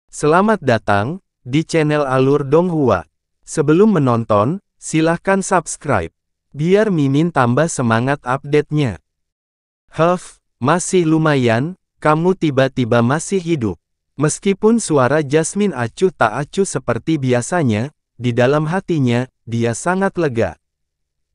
Selamat datang di channel Alur Donghua. Sebelum menonton, silahkan subscribe, biar Mimin tambah semangat update-nya. Masih lumayan, kamu tiba-tiba masih hidup. Meskipun suara Jasmine acuh tak acuh seperti biasanya, di dalam hatinya, dia sangat lega.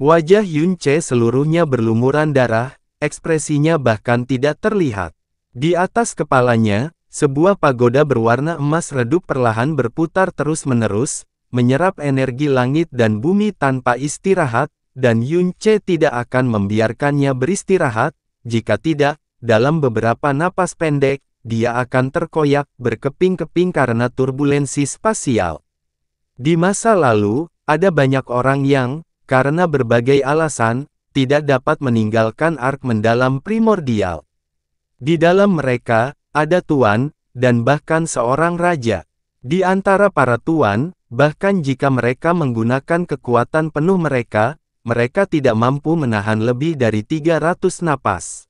Wajah Yunche seluruhnya berlumuran darah, ekspresinya bahkan tidak terlihat. Di atas kepalanya, sebuah pagoda berwarna emas redup perlahan berputar terus-menerus, menyerap energi langit dan bumi tanpa istirahat, dan Yunche tidak akan membiarkannya beristirahat. Jika tidak, dalam beberapa napas pendek, dia akan terkoyak berkeping-keping karena turbulensi spasial. Di masa lalu, ada banyak orang yang, karena berbagai alasan, tidak dapat meninggalkan ark mendalam primordial. Di dalam mereka, ada tuan, dan bahkan seorang raja. Di antara para tuan, bahkan jika mereka menggunakan kekuatan penuh mereka tidak mampu menahan lebih dari 300 napas.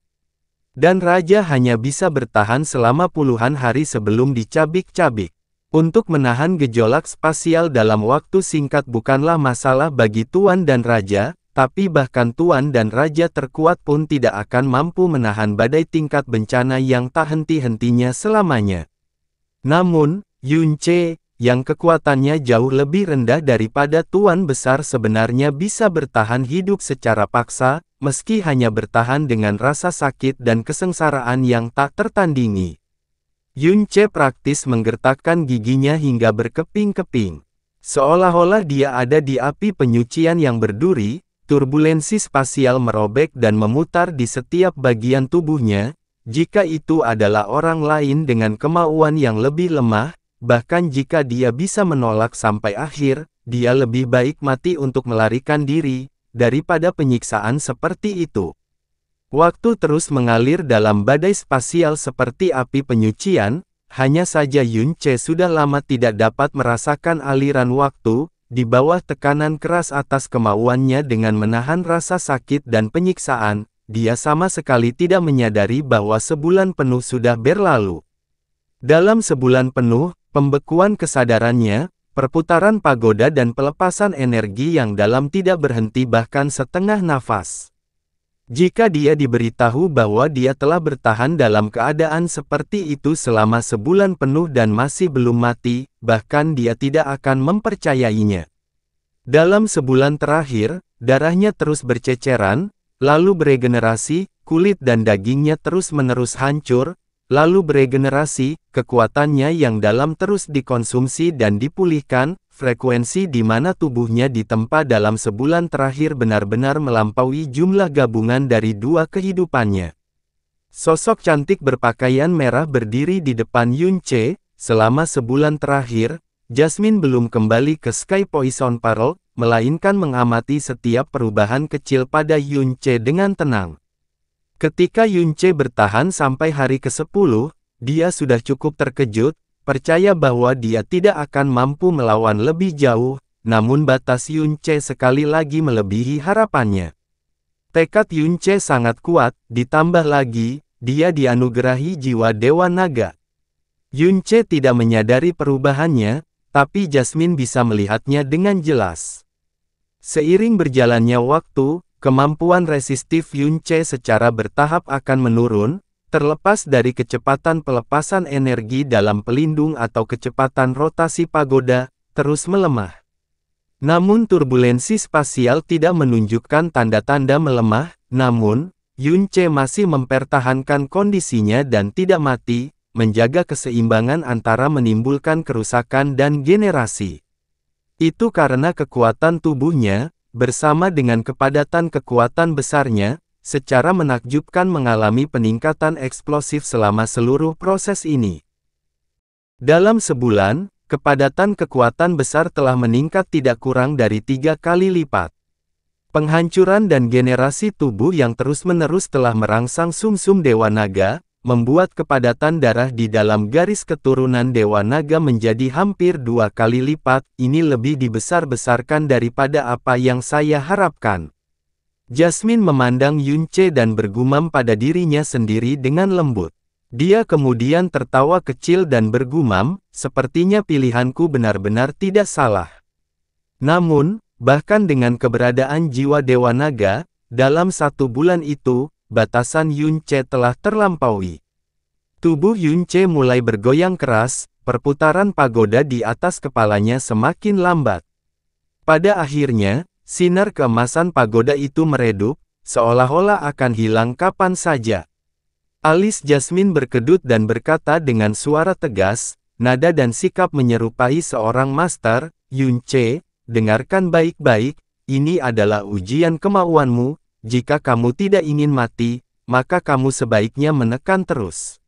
Dan raja hanya bisa bertahan selama puluhan hari sebelum dicabik-cabik. Untuk menahan gejolak spasial dalam waktu singkat bukanlah masalah bagi tuan dan raja, tapi bahkan tuan dan raja terkuat pun tidak akan mampu menahan badai tingkat bencana yang tak henti-hentinya selamanya. Namun, Yunche, yang kekuatannya jauh lebih rendah daripada tuan besar sebenarnya bisa bertahan hidup secara paksa, meski hanya bertahan dengan rasa sakit dan kesengsaraan yang tak tertandingi. Yunche praktis menggertakkan giginya hingga berkeping-keping. Seolah-olah dia ada di api penyucian yang berduri. Turbulensi spasial merobek dan memutar di setiap bagian tubuhnya. Jika itu adalah orang lain dengan kemauan yang lebih lemah, bahkan jika dia bisa menolak sampai akhir, dia lebih baik mati untuk melarikan diri, daripada penyiksaan seperti itu. Waktu terus mengalir dalam badai spasial seperti api penyucian, hanya saja Yunche sudah lama tidak dapat merasakan aliran waktu. Di bawah tekanan keras atas kemauannya dengan menahan rasa sakit dan penyiksaan, dia sama sekali tidak menyadari bahwa sebulan penuh sudah berlalu. Dalam sebulan penuh, pembekuan kesadarannya, perputaran pagoda dan pelepasan energi yang dalam tidak berhenti bahkan setengah nafas. Jika dia diberitahu bahwa dia telah bertahan dalam keadaan seperti itu selama sebulan penuh dan masih belum mati, bahkan dia tidak akan mempercayainya. Dalam sebulan terakhir, darahnya terus berceceran, lalu beregenerasi, kulit dan dagingnya terus-menerus hancur, lalu beregenerasi, kekuatannya yang dalam terus dikonsumsi dan dipulihkan. Frekuensi di mana tubuhnya ditempa dalam sebulan terakhir benar-benar melampaui jumlah gabungan dari dua kehidupannya. Sosok cantik berpakaian merah berdiri di depan Yunche. Selama sebulan terakhir, Jasmine belum kembali ke Sky Poison Pearl, melainkan mengamati setiap perubahan kecil pada Yunche dengan tenang. Ketika Yunche bertahan sampai hari ke-10, dia sudah cukup terkejut, percaya bahwa dia tidak akan mampu melawan lebih jauh, namun batas Yunche sekali lagi melebihi harapannya. Tekad Yunche sangat kuat, ditambah lagi, dia dianugerahi jiwa Dewa Naga. Yunche tidak menyadari perubahannya, tapi Jasmine bisa melihatnya dengan jelas. Seiring berjalannya waktu, kemampuan resistif Yunche secara bertahap akan menurun, terlepas dari kecepatan pelepasan energi dalam pelindung atau kecepatan rotasi pagoda, terus melemah. Namun turbulensi spasial tidak menunjukkan tanda-tanda melemah, namun, Yunche masih mempertahankan kondisinya dan tidak mati, menjaga keseimbangan antara menimbulkan kerusakan dan generasi. Itu karena kekuatan tubuhnya, bersama dengan kepadatan kekuatan besarnya, secara menakjubkan mengalami peningkatan eksplosif selama seluruh proses ini. Dalam sebulan, kepadatan kekuatan besar telah meningkat tidak kurang dari 3 kali lipat. Penghancuran dan generasi tubuh yang terus-menerus telah merangsang sumsum Dewa Naga, membuat kepadatan darah di dalam garis keturunan Dewa Naga menjadi hampir 2 kali lipat. Ini lebih dibesar-besarkan daripada apa yang saya harapkan. Jasmine memandang Yunche dan bergumam pada dirinya sendiri dengan lembut. Dia kemudian tertawa kecil dan bergumam, sepertinya pilihanku benar-benar tidak salah. Namun, bahkan dengan keberadaan jiwa Dewa Naga, dalam 1 bulan itu, batasan Yun Ce telah terlampaui. Tubuh Yun Ce mulai bergoyang keras, perputaran pagoda di atas kepalanya semakin lambat. Pada akhirnya, sinar keemasan pagoda itu meredup, seolah-olah akan hilang kapan saja. Alis Jasmine berkedut dan berkata dengan suara tegas, nada dan sikap menyerupai seorang master, Yun Ce, dengarkan baik-baik, ini adalah ujian kemauanmu, jika kamu tidak ingin mati, maka kamu sebaiknya menekan terus.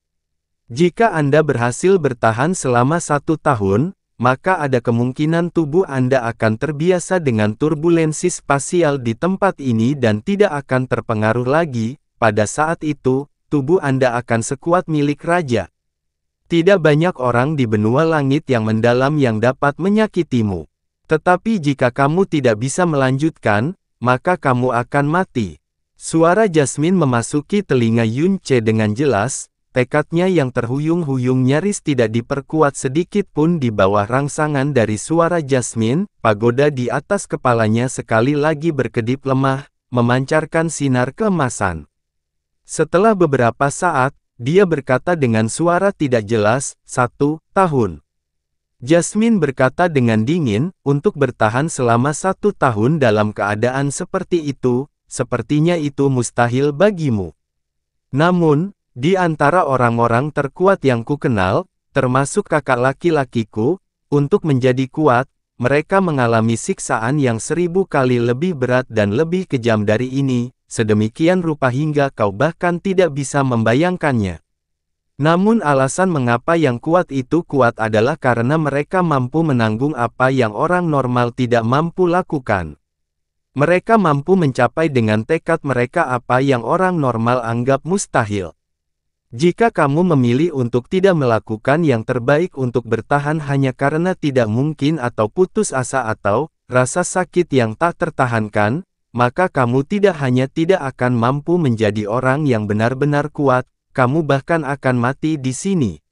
Jika Anda berhasil bertahan selama 1 tahun, maka ada kemungkinan tubuh Anda akan terbiasa dengan turbulensi spasial di tempat ini dan tidak akan terpengaruh lagi. Pada saat itu, tubuh Anda akan sekuat milik raja. Tidak banyak orang di benua langit yang mendalam yang dapat menyakitimu. Tetapi jika kamu tidak bisa melanjutkan, maka kamu akan mati. Suara Jasmine memasuki telinga Yun Ce dengan jelas, tekadnya yang terhuyung-huyung nyaris tidak diperkuat sedikit pun di bawah rangsangan dari suara Jasmine. Pagoda di atas kepalanya sekali lagi berkedip lemah, memancarkan sinar keemasan. Setelah beberapa saat, dia berkata dengan suara tidak jelas, 1 tahun. Jasmine berkata dengan dingin, untuk bertahan selama 1 tahun dalam keadaan seperti itu, sepertinya itu mustahil bagimu. Namun, di antara orang-orang terkuat yang kukenal, termasuk kakak laki-lakiku, untuk menjadi kuat, mereka mengalami siksaan yang 1000 kali lebih berat dan lebih kejam dari ini. Sedemikian rupa hingga kau bahkan tidak bisa membayangkannya. Namun alasan mengapa yang kuat itu kuat adalah karena mereka mampu menanggung apa yang orang normal tidak mampu lakukan. Mereka mampu mencapai dengan tekad mereka apa yang orang normal anggap mustahil. Jika kamu memilih untuk tidak melakukan yang terbaik untuk bertahan hanya karena tidak mungkin atau putus asa atau rasa sakit yang tak tertahankan, maka kamu tidak hanya tidak akan mampu menjadi orang yang benar-benar kuat, kamu bahkan akan mati di sini.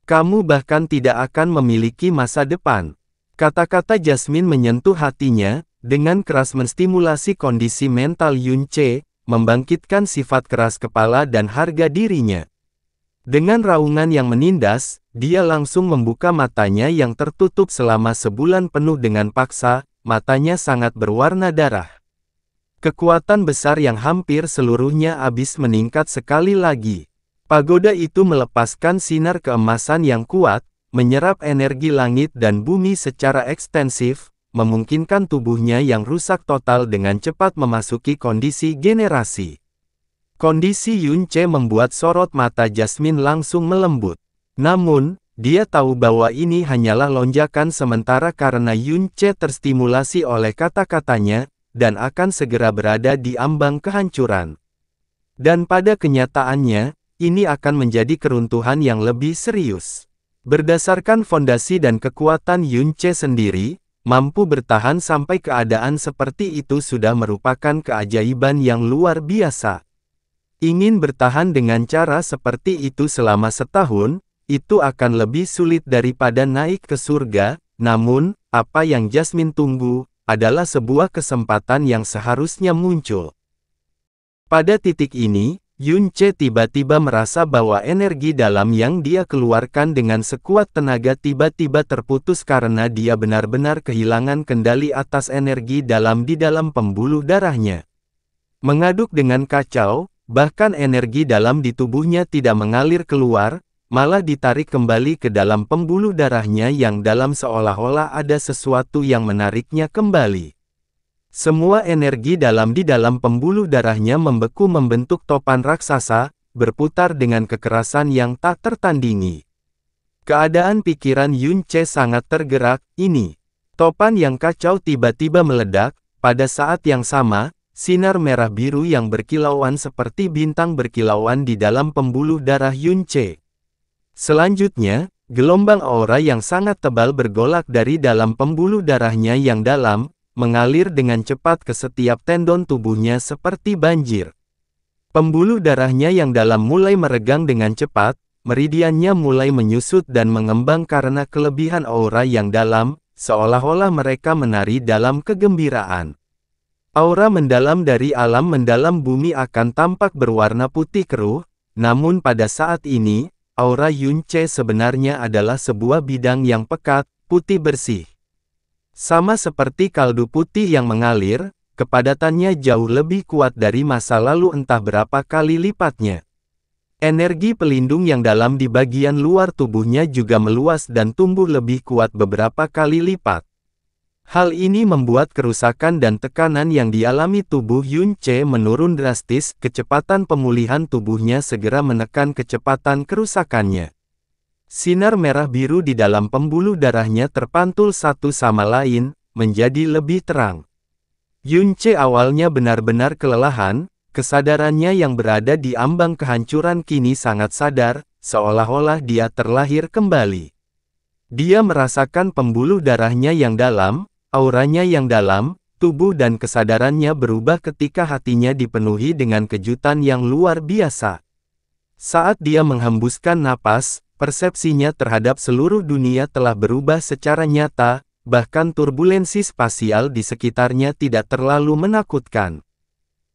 Kamu bahkan tidak akan memiliki masa depan. Kata-kata Jasmine menyentuh hatinya, dengan keras menstimulasi kondisi mental Yun Ce, membangkitkan sifat keras kepala dan harga dirinya. Dengan raungan yang menindas, dia langsung membuka matanya yang tertutup selama sebulan penuh dengan paksa, matanya sangat berwarna darah. Kekuatan besar yang hampir seluruhnya habis meningkat sekali lagi. Pagoda itu melepaskan sinar keemasan yang kuat, menyerap energi langit dan bumi secara ekstensif, memungkinkan tubuhnya yang rusak total dengan cepat memasuki kondisi generasi. Kondisi Yun Ce membuat sorot mata Jasmine langsung melembut. Namun, dia tahu bahwa ini hanyalah lonjakan sementara karena Yun Ce terstimulasi oleh kata-katanya, dan akan segera berada di ambang kehancuran. Dan pada kenyataannya, ini akan menjadi keruntuhan yang lebih serius. Berdasarkan fondasi dan kekuatan Yun Ce sendiri, mampu bertahan sampai keadaan seperti itu sudah merupakan keajaiban yang luar biasa. Ingin bertahan dengan cara seperti itu selama setahun, itu akan lebih sulit daripada naik ke surga, namun, apa yang Jasmine tunggu, adalah sebuah kesempatan yang seharusnya muncul. Pada titik ini, Yun Ce tiba-tiba merasa bahwa energi dalam yang dia keluarkan dengan sekuat tenaga tiba-tiba terputus karena dia benar-benar kehilangan kendali atas energi dalam di dalam pembuluh darahnya. Mengaduk dengan kacau, bahkan energi dalam di tubuhnya tidak mengalir keluar, malah ditarik kembali ke dalam pembuluh darahnya yang dalam seolah-olah ada sesuatu yang menariknya kembali. Semua energi dalam di dalam pembuluh darahnya membeku membentuk topan raksasa, berputar dengan kekerasan yang tak tertandingi. Keadaan pikiran Yun Ce sangat tergerak, ini. Topan yang kacau tiba-tiba meledak, pada saat yang sama, sinar merah biru yang berkilauan seperti bintang berkilauan di dalam pembuluh darah Yun Ce. Selanjutnya, gelombang aura yang sangat tebal bergolak dari dalam pembuluh darahnya yang dalam, mengalir dengan cepat ke setiap tendon tubuhnya seperti banjir. Pembuluh darahnya yang dalam mulai meregang dengan cepat, meridiannya mulai menyusut dan mengembang karena kelebihan aura yang dalam, seolah-olah mereka menari dalam kegembiraan. Aura mendalam dari alam mendalam bumi akan tampak berwarna putih keruh, namun pada saat ini, aura Yunce sebenarnya adalah sebuah bidang yang pekat, putih bersih. Sama seperti kaldu putih yang mengalir, kepadatannya jauh lebih kuat dari masa lalu entah berapa kali lipatnya. Energi pelindung yang dalam di bagian luar tubuhnya juga meluas dan tumbuh lebih kuat beberapa kali lipat. Hal ini membuat kerusakan dan tekanan yang dialami tubuh Yunce menurun drastis, kecepatan pemulihan tubuhnya segera menekan kecepatan kerusakannya. Sinar merah biru di dalam pembuluh darahnya terpantul satu sama lain, menjadi lebih terang. Yunce awalnya benar-benar kelelahan, kesadarannya yang berada di ambang kehancuran kini sangat sadar, seolah-olah dia terlahir kembali. Dia merasakan pembuluh darahnya yang dalam, auranya yang dalam, tubuh dan kesadarannya berubah ketika hatinya dipenuhi dengan kejutan yang luar biasa. Saat dia menghembuskan napas, persepsinya terhadap seluruh dunia telah berubah secara nyata, bahkan turbulensi spasial di sekitarnya tidak terlalu menakutkan.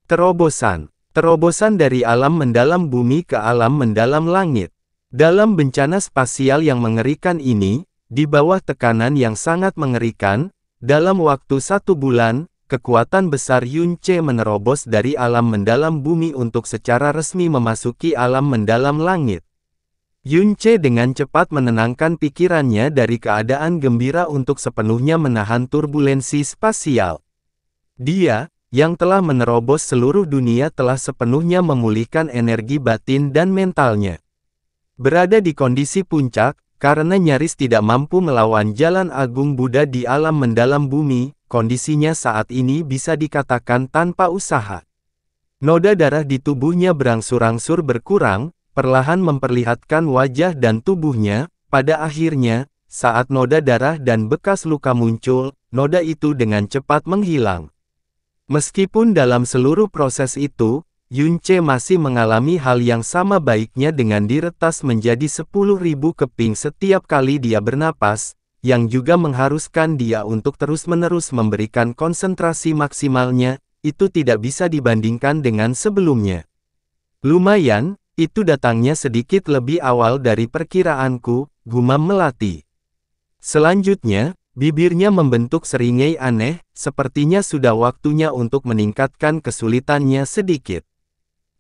Terobosan. Terobosan dari alam mendalam bumi ke alam mendalam langit. Dalam bencana spasial yang mengerikan ini, di bawah tekanan yang sangat mengerikan, dalam waktu 1 bulan, kekuatan besar Yunce menerobos dari alam mendalam bumi untuk secara resmi memasuki alam mendalam langit. Yunce dengan cepat menenangkan pikirannya dari keadaan gembira untuk sepenuhnya menahan turbulensi spasial. Dia, yang telah menerobos seluruh dunia telah sepenuhnya memulihkan energi batin dan mentalnya. Berada di kondisi puncak, karena nyaris tidak mampu melawan jalan agung Buddha di alam mendalam bumi, kondisinya saat ini bisa dikatakan tanpa usaha. Noda darah di tubuhnya berangsur-angsur berkurang, perlahan memperlihatkan wajah dan tubuhnya. Pada akhirnya, saat noda darah dan bekas luka muncul, noda itu dengan cepat menghilang. Meskipun dalam seluruh proses itu, Yunce masih mengalami hal yang sama baiknya dengan diretas menjadi 10.000 keping setiap kali dia bernapas, yang juga mengharuskan dia untuk terus-menerus memberikan konsentrasi maksimalnya, itu tidak bisa dibandingkan dengan sebelumnya. Lumayan, itu datangnya sedikit lebih awal dari perkiraanku, gumam Melati. Selanjutnya, bibirnya membentuk seringai aneh, sepertinya sudah waktunya untuk meningkatkan kesulitannya sedikit.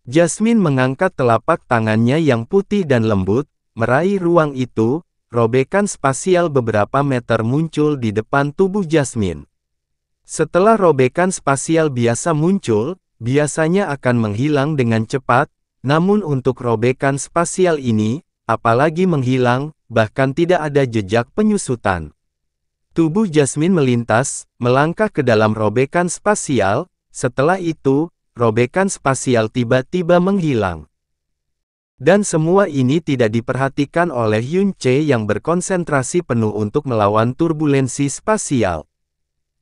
Jasmine mengangkat telapak tangannya yang putih dan lembut, meraih ruang itu, robekan spasial beberapa meter muncul di depan tubuh Jasmine. Setelah robekan spasial biasa muncul, biasanya akan menghilang dengan cepat, namun untuk robekan spasial ini, apalagi menghilang, bahkan tidak ada jejak penyusutan. Tubuh Jasmine melintas, melangkah ke dalam robekan spasial, setelah itu, robekan spasial tiba-tiba menghilang. Dan semua ini tidak diperhatikan oleh Yunce yang berkonsentrasi penuh untuk melawan turbulensi spasial.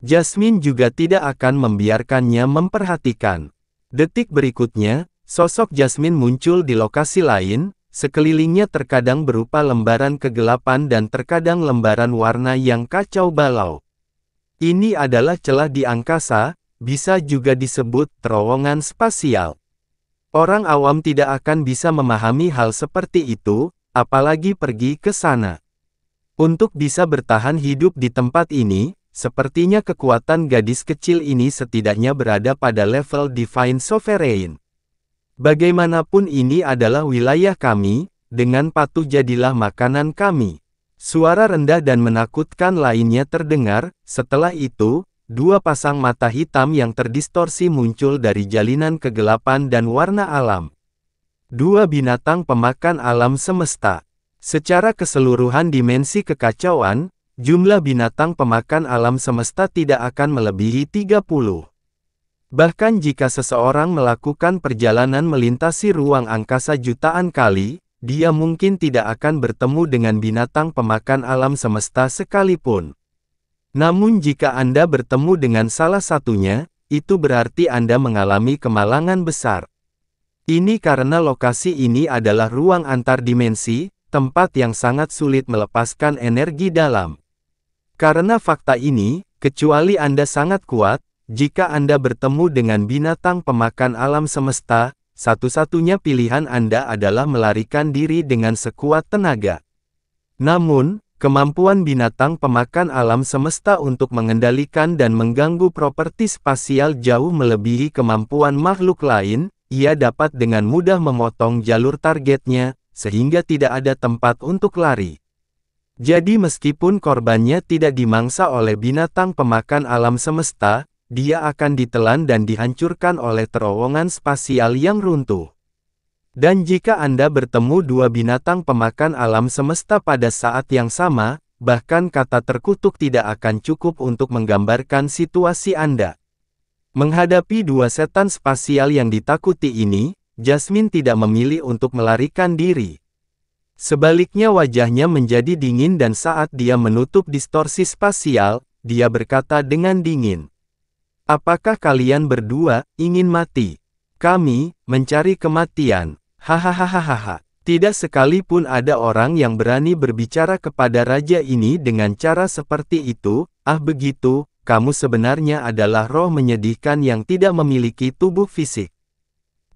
Jasmine juga tidak akan membiarkannya memperhatikan. Detik berikutnya, sosok Jasmine muncul di lokasi lain, sekelilingnya terkadang berupa lembaran kegelapan dan terkadang lembaran warna yang kacau balau. Ini adalah celah di angkasa, bisa juga disebut terowongan spasial. Orang awam tidak akan bisa memahami hal seperti itu, apalagi pergi ke sana. Untuk bisa bertahan hidup di tempat ini, sepertinya kekuatan gadis kecil ini setidaknya berada pada level Divine Sovereign. Bagaimanapun ini adalah wilayah kami, dengan patuh jadilah makanan kami. Suara rendah dan menakutkan lainnya terdengar, setelah itu, dua pasang mata hitam yang terdistorsi muncul dari jalinan kegelapan dan warna alam. Dua binatang pemakan alam semesta. Secara keseluruhan dimensi kekacauan, jumlah binatang pemakan alam semesta tidak akan melebihi 30. Bahkan jika seseorang melakukan perjalanan melintasi ruang angkasa jutaan kali, dia mungkin tidak akan bertemu dengan binatang pemakan alam semesta sekalipun. Namun jika Anda bertemu dengan salah satunya, itu berarti Anda mengalami kemalangan besar. Ini karena lokasi ini adalah ruang antar dimensi, tempat yang sangat sulit melepaskan energi dalam. Karena fakta ini, kecuali Anda sangat kuat, jika Anda bertemu dengan binatang pemakan alam semesta, satu-satunya pilihan Anda adalah melarikan diri dengan sekuat tenaga. Namun, kemampuan binatang pemakan alam semesta untuk mengendalikan dan mengganggu properti spasial jauh melebihi kemampuan makhluk lain. Ia dapat dengan mudah memotong jalur targetnya, sehingga tidak ada tempat untuk lari. Jadi meskipun korbannya tidak dimangsa oleh binatang pemakan alam semesta, dia akan ditelan dan dihancurkan oleh terowongan spasial yang runtuh. Dan jika Anda bertemu dua binatang pemakan alam semesta pada saat yang sama, bahkan kata terkutuk tidak akan cukup untuk menggambarkan situasi Anda. Menghadapi dua setan spasial yang ditakuti ini, Jasmine tidak memilih untuk melarikan diri. Sebaliknya wajahnya menjadi dingin dan saat dia menutup distorsi spasial, dia berkata dengan dingin. Apakah kalian berdua ingin mati? Kami mencari kematian. Hahaha. Tidak sekalipun ada orang yang berani berbicara kepada raja ini dengan cara seperti itu. Ah begitu. Kamu sebenarnya adalah roh menyedihkan yang tidak memiliki tubuh fisik.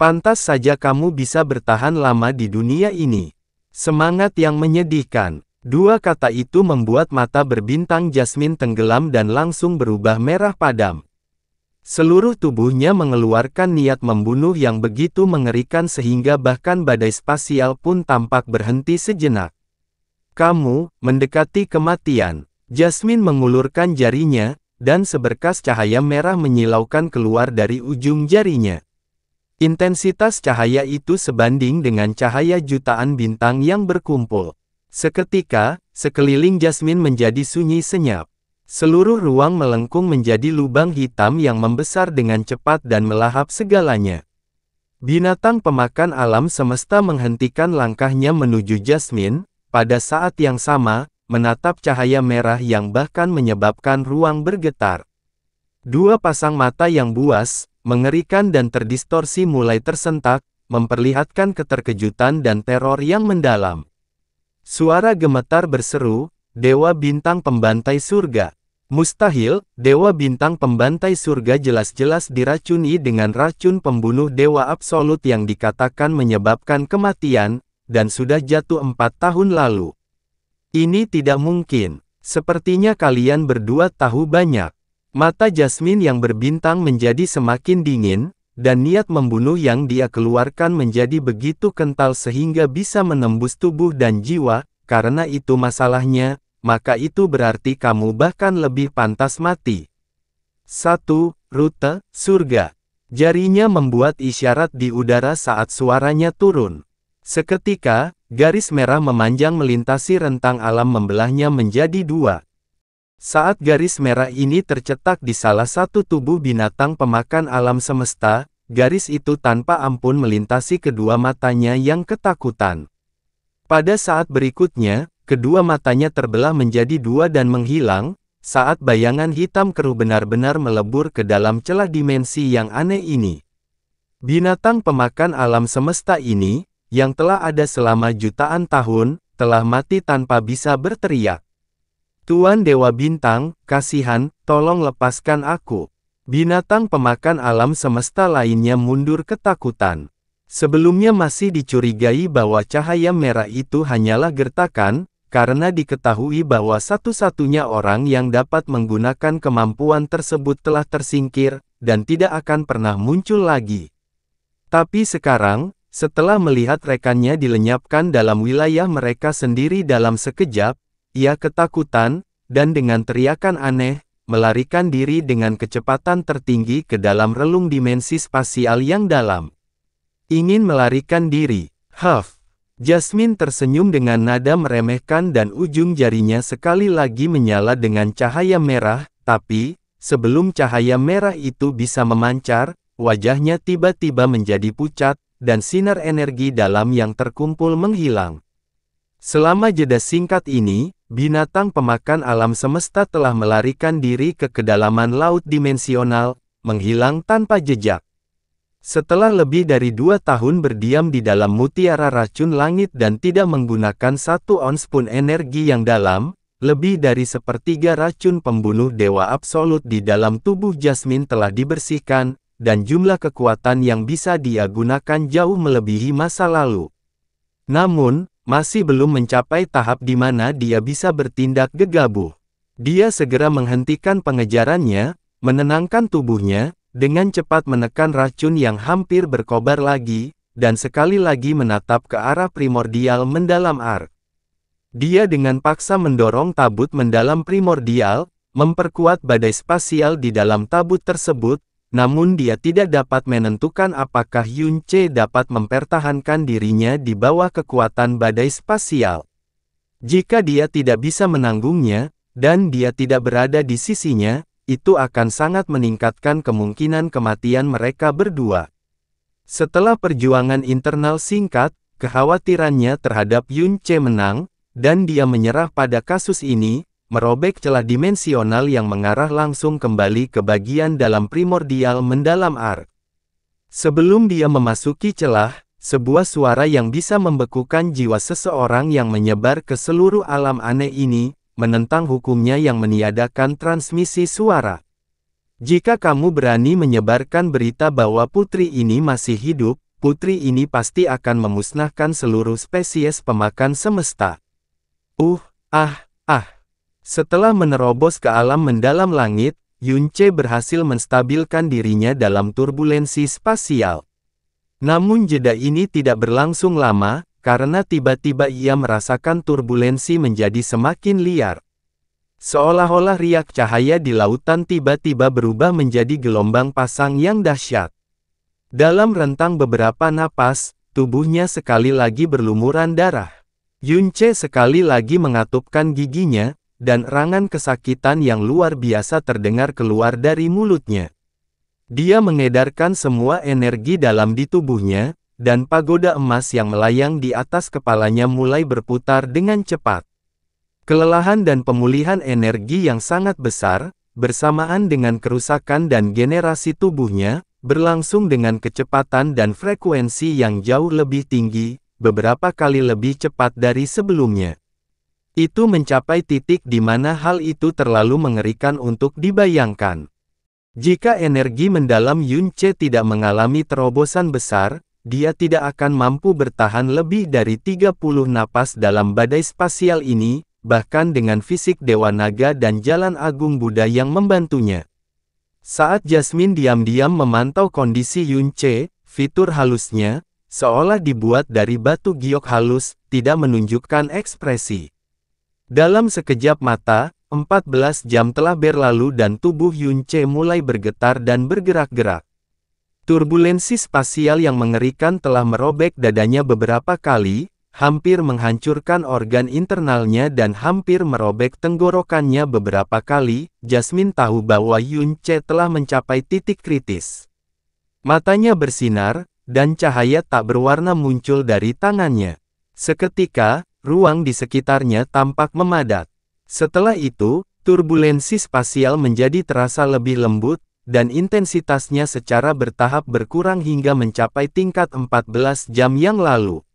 Pantas saja kamu bisa bertahan lama di dunia ini. Semangat yang menyedihkan. Dua kata itu membuat mata berbintang Jasmine tenggelam dan langsung berubah merah padam. Seluruh tubuhnya mengeluarkan niat membunuh yang begitu mengerikan sehingga bahkan badai spasial pun tampak berhenti sejenak. Kamu mendekati kematian. Jasmine mengulurkan jarinya, dan seberkas cahaya merah menyilaukan keluar dari ujung jarinya. Intensitas cahaya itu sebanding dengan cahaya jutaan bintang yang berkumpul. Seketika, sekeliling Jasmine menjadi sunyi senyap. Seluruh ruang melengkung menjadi lubang hitam yang membesar dengan cepat dan melahap segalanya. Binatang pemakan alam semesta menghentikan langkahnya menuju Jasmine, pada saat yang sama, menatap cahaya merah yang bahkan menyebabkan ruang bergetar. Dua pasang mata yang buas, mengerikan dan terdistorsi mulai tersentak, memperlihatkan keterkejutan dan teror yang mendalam. Suara gemetar berseru, Dewa Bintang Pembantai Surga. Mustahil, Dewa Bintang Pembantai Surga jelas-jelas diracuni dengan racun pembunuh dewa absolut yang dikatakan menyebabkan kematian, dan sudah jatuh 4 tahun lalu. Ini tidak mungkin. Sepertinya kalian berdua tahu banyak. Mata Jasmine yang berbintang menjadi semakin dingin, dan niat membunuh yang dia keluarkan menjadi begitu kental sehingga bisa menembus tubuh dan jiwa. Karena itu masalahnya, maka itu berarti kamu bahkan lebih pantas mati. 1. Rute surga. Jarinya membuat isyarat di udara saat suaranya turun. Seketika, garis merah memanjang melintasi rentang alam membelahnya menjadi dua. Saat garis merah ini tercetak di salah satu tubuh binatang pemakan alam semesta, garis itu tanpa ampun melintasi kedua matanya yang ketakutan. Pada saat berikutnya, kedua matanya terbelah menjadi dua dan menghilang, saat bayangan hitam keruh benar-benar melebur ke dalam celah dimensi yang aneh ini. Binatang pemakan alam semesta ini, yang telah ada selama jutaan tahun, telah mati tanpa bisa berteriak. Tuan Dewa Bintang, kasihan, tolong lepaskan aku. Binatang pemakan alam semesta lainnya mundur ketakutan. Sebelumnya masih dicurigai bahwa cahaya merah itu hanyalah gertakan, karena diketahui bahwa satu-satunya orang yang dapat menggunakan kemampuan tersebut telah tersingkir, dan tidak akan pernah muncul lagi. Tapi sekarang, setelah melihat rekannya dilenyapkan dalam wilayah mereka sendiri dalam sekejap, ia ketakutan, dan dengan teriakan aneh, melarikan diri dengan kecepatan tertinggi ke dalam relung dimensi spasial yang dalam. Ingin melarikan diri. Huff. Jasmine tersenyum dengan nada meremehkan dan ujung jarinya sekali lagi menyala dengan cahaya merah, tapi, sebelum cahaya merah itu bisa memancar, wajahnya tiba-tiba menjadi pucat, dan sinar energi dalam yang terkumpul menghilang. Selama jeda singkat ini, binatang pemakan alam semesta telah melarikan diri ke kedalaman laut dimensional, menghilang tanpa jejak. Setelah lebih dari 2 tahun berdiam di dalam mutiara racun langit dan tidak menggunakan 1 ons pun energi yang dalam, lebih dari sepertiga racun pembunuh dewa absolut di dalam tubuh Jasmine telah dibersihkan, dan jumlah kekuatan yang bisa dia gunakan jauh melebihi masa lalu. Namun, masih belum mencapai tahap di mana dia bisa bertindak gegabah. Dia segera menghentikan pengejarannya, menenangkan tubuhnya, dengan cepat menekan racun yang hampir berkobar lagi, dan sekali lagi menatap ke arah primordial mendalam ark. Dia dengan paksa mendorong tabut mendalam primordial, memperkuat badai spasial di dalam tabut tersebut, namun dia tidak dapat menentukan apakah Yun Ce dapat mempertahankan dirinya di bawah kekuatan badai spasial. Jika dia tidak bisa menanggungnya, dan dia tidak berada di sisinya, itu akan sangat meningkatkan kemungkinan kematian mereka berdua. Setelah perjuangan internal singkat, kekhawatirannya terhadap Yun Ce menang, dan dia menyerah pada kasus ini, merobek celah dimensional yang mengarah langsung kembali ke bagian dalam primordial mendalam ark. Sebelum dia memasuki celah, sebuah suara yang bisa membekukan jiwa seseorang yang menyebar ke seluruh alam aneh ini, menentang hukumnya yang meniadakan transmisi suara. Jika kamu berani menyebarkan berita bahwa putri ini masih hidup, putri ini pasti akan memusnahkan seluruh spesies pemakan semesta. Setelah menerobos ke alam mendalam langit, Yun Ce berhasil menstabilkan dirinya dalam turbulensi spasial. Namun jeda ini tidak berlangsung lama, karena tiba-tiba ia merasakan turbulensi menjadi semakin liar. Seolah-olah riak cahaya di lautan tiba-tiba berubah menjadi gelombang pasang yang dahsyat. Dalam rentang beberapa napas, tubuhnya sekali lagi berlumuran darah. Yun Ce sekali lagi mengatupkan giginya, dan erangan kesakitan yang luar biasa terdengar keluar dari mulutnya. Dia mengedarkan semua energi dalam di tubuhnya, dan pagoda emas yang melayang di atas kepalanya mulai berputar dengan cepat. Kelelahan dan pemulihan energi yang sangat besar, bersamaan dengan kerusakan dan generasi tubuhnya, berlangsung dengan kecepatan dan frekuensi yang jauh lebih tinggi, beberapa kali lebih cepat dari sebelumnya. Itu mencapai titik di mana hal itu terlalu mengerikan untuk dibayangkan. Jika energi mendalam Yun Ce tidak mengalami terobosan besar, dia tidak akan mampu bertahan lebih dari 30 napas dalam badai spasial ini, bahkan dengan fisik Dewa Naga dan Jalan Agung Buddha yang membantunya. Saat Jasmine diam-diam memantau kondisi Yun Ce, fitur halusnya, seolah dibuat dari batu giok halus, tidak menunjukkan ekspresi. Dalam sekejap mata, 14 jam telah berlalu dan tubuh Yun Ce mulai bergetar dan bergerak-gerak. Turbulensi spasial yang mengerikan telah merobek dadanya beberapa kali, hampir menghancurkan organ internalnya dan hampir merobek tenggorokannya beberapa kali. Jasmine tahu bahwa Yun Ce telah mencapai titik kritis. Matanya bersinar, dan cahaya tak berwarna muncul dari tangannya. Seketika, ruang di sekitarnya tampak memadat. Setelah itu, turbulensi spasial menjadi terasa lebih lembut, dan intensitasnya secara bertahap berkurang hingga mencapai tingkat 14 jam yang lalu.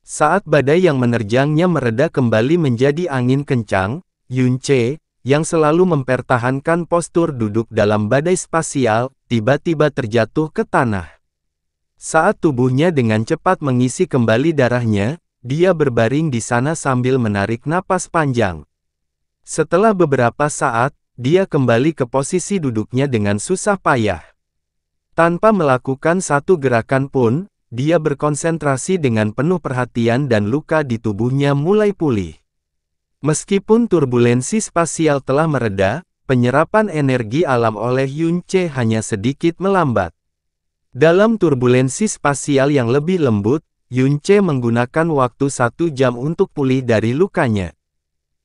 Saat badai yang menerjangnya mereda kembali menjadi angin kencang, Yun Ce, yang selalu mempertahankan postur duduk dalam badai spasial, tiba-tiba terjatuh ke tanah. Saat tubuhnya dengan cepat mengisi kembali darahnya, dia berbaring di sana sambil menarik napas panjang. Setelah beberapa saat, dia kembali ke posisi duduknya dengan susah payah. Tanpa melakukan satu gerakan pun, dia berkonsentrasi dengan penuh perhatian dan luka di tubuhnya mulai pulih. Meskipun turbulensi spasial telah mereda, penyerapan energi alam oleh Yun Ce hanya sedikit melambat. Dalam turbulensi spasial yang lebih lembut, Yun Ce menggunakan waktu 1 jam untuk pulih dari lukanya.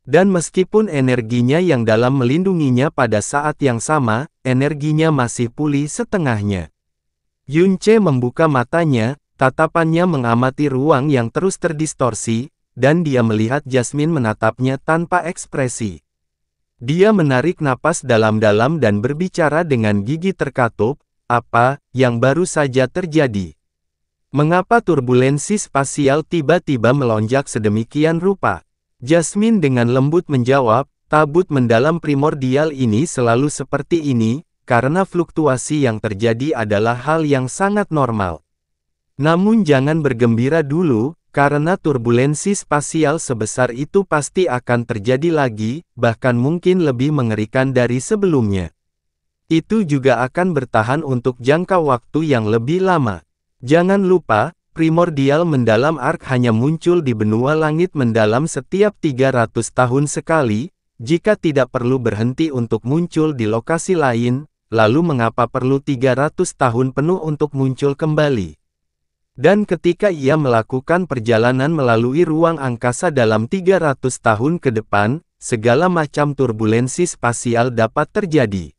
Dan meskipun energinya yang dalam melindunginya pada saat yang sama, energinya masih pulih setengahnya. Yun Ce membuka matanya, tatapannya mengamati ruang yang terus terdistorsi, dan dia melihat Jasmine menatapnya tanpa ekspresi. Dia menarik napas dalam-dalam dan berbicara dengan gigi terkatup, apa yang baru saja terjadi? Mengapa turbulensi spasial tiba-tiba melonjak sedemikian rupa? Jasmine dengan lembut menjawab, tabut mendalam primordial ini selalu seperti ini, karena fluktuasi yang terjadi adalah hal yang sangat normal. Namun jangan bergembira dulu, karena turbulensi spasial sebesar itu pasti akan terjadi lagi, bahkan mungkin lebih mengerikan dari sebelumnya. Itu juga akan bertahan untuk jangka waktu yang lebih lama. Jangan lupa, primordial mendalam arc hanya muncul di benua langit mendalam setiap 300 tahun sekali, jika tidak perlu berhenti untuk muncul di lokasi lain, lalu mengapa perlu 300 tahun penuh untuk muncul kembali? Dan ketika ia melakukan perjalanan melalui ruang angkasa dalam 300 tahun ke depan, segala macam turbulensi spasial dapat terjadi.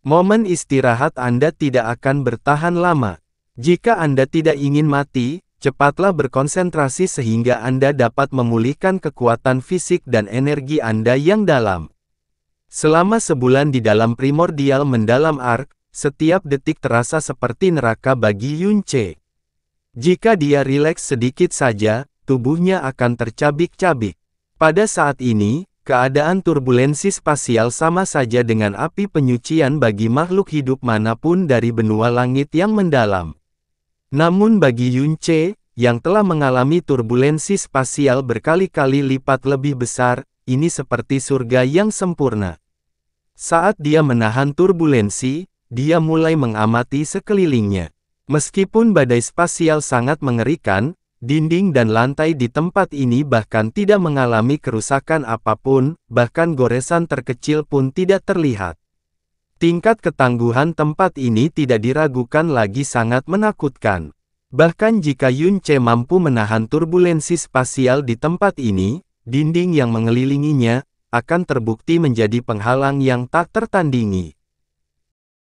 Momen istirahat Anda tidak akan bertahan lama. Jika Anda tidak ingin mati, cepatlah berkonsentrasi sehingga Anda dapat memulihkan kekuatan fisik dan energi Anda yang dalam. Selama sebulan di dalam primordial mendalam arc, setiap detik terasa seperti neraka bagi Yunce. Jika dia rileks sedikit saja, tubuhnya akan tercabik-cabik. Pada saat ini, keadaan turbulensi spasial sama saja dengan api penyucian bagi makhluk hidup manapun dari benua langit yang mendalam. Namun bagi Yunce, yang telah mengalami turbulensi spasial berkali-kali lipat lebih besar, ini seperti surga yang sempurna. Saat dia menahan turbulensi, dia mulai mengamati sekelilingnya. Meskipun badai spasial sangat mengerikan, dinding dan lantai di tempat ini bahkan tidak mengalami kerusakan apapun, bahkan goresan terkecil pun tidak terlihat. Tingkat ketangguhan tempat ini tidak diragukan lagi sangat menakutkan. Bahkan jika Yunce mampu menahan turbulensi spasial di tempat ini, dinding yang mengelilinginya akan terbukti menjadi penghalang yang tak tertandingi.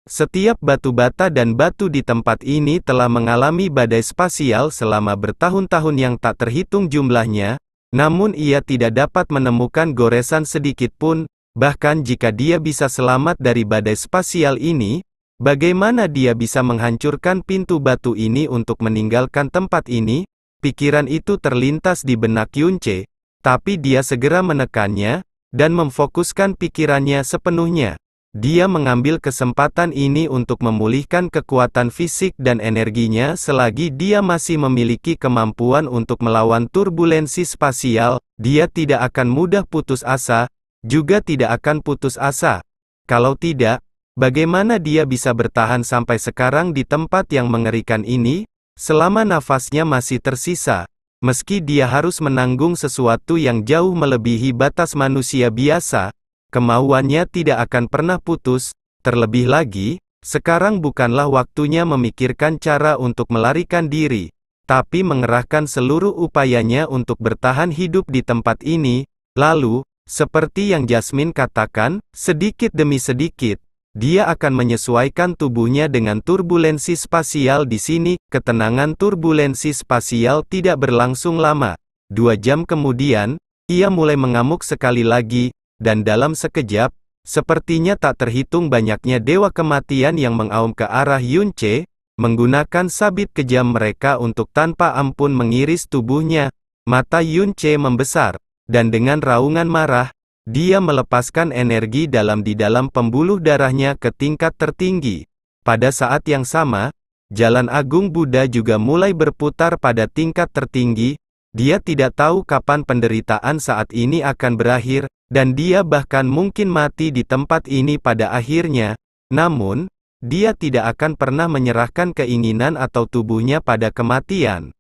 Setiap batu bata dan batu di tempat ini telah mengalami badai spasial selama bertahun-tahun yang tak terhitung jumlahnya, namun ia tidak dapat menemukan goresan sedikit pun. Bahkan jika dia bisa selamat dari badai spasial ini, bagaimana dia bisa menghancurkan pintu batu ini untuk meninggalkan tempat ini? Pikiran itu terlintas di benak Yunce, tapi dia segera menekannya, dan memfokuskan pikirannya sepenuhnya. Dia mengambil kesempatan ini untuk memulihkan kekuatan fisik dan energinya selagi dia masih memiliki kemampuan untuk melawan turbulensi spasial. Dia tidak akan mudah putus asa, juga tidak akan putus asa. Kalau tidak, bagaimana dia bisa bertahan sampai sekarang di tempat yang mengerikan ini, selama nafasnya masih tersisa, meski dia harus menanggung sesuatu yang jauh melebihi batas manusia biasa, kemauannya tidak akan pernah putus. Terlebih lagi, sekarang bukanlah waktunya memikirkan cara untuk melarikan diri, tapi mengerahkan seluruh upayanya untuk bertahan hidup di tempat ini. Lalu, seperti yang Jasmine katakan, sedikit demi sedikit, dia akan menyesuaikan tubuhnya dengan turbulensi spasial di sini. Ketenangan turbulensi spasial tidak berlangsung lama. 2 jam kemudian, ia mulai mengamuk sekali lagi, dan dalam sekejap, sepertinya tak terhitung banyaknya dewa kematian yang mengaum ke arah Yunce, menggunakan sabit kejam mereka untuk tanpa ampun mengiris tubuhnya. Mata Yunce membesar. Dan dengan raungan marah, dia melepaskan energi di dalam pembuluh darahnya ke tingkat tertinggi. Pada saat yang sama, jalan agung Buddha juga mulai berputar pada tingkat tertinggi. Dia tidak tahu kapan penderitaan saat ini akan berakhir, dan dia bahkan mungkin mati di tempat ini pada akhirnya. Namun, dia tidak akan pernah menyerahkan keinginan atau tubuhnya pada kematian.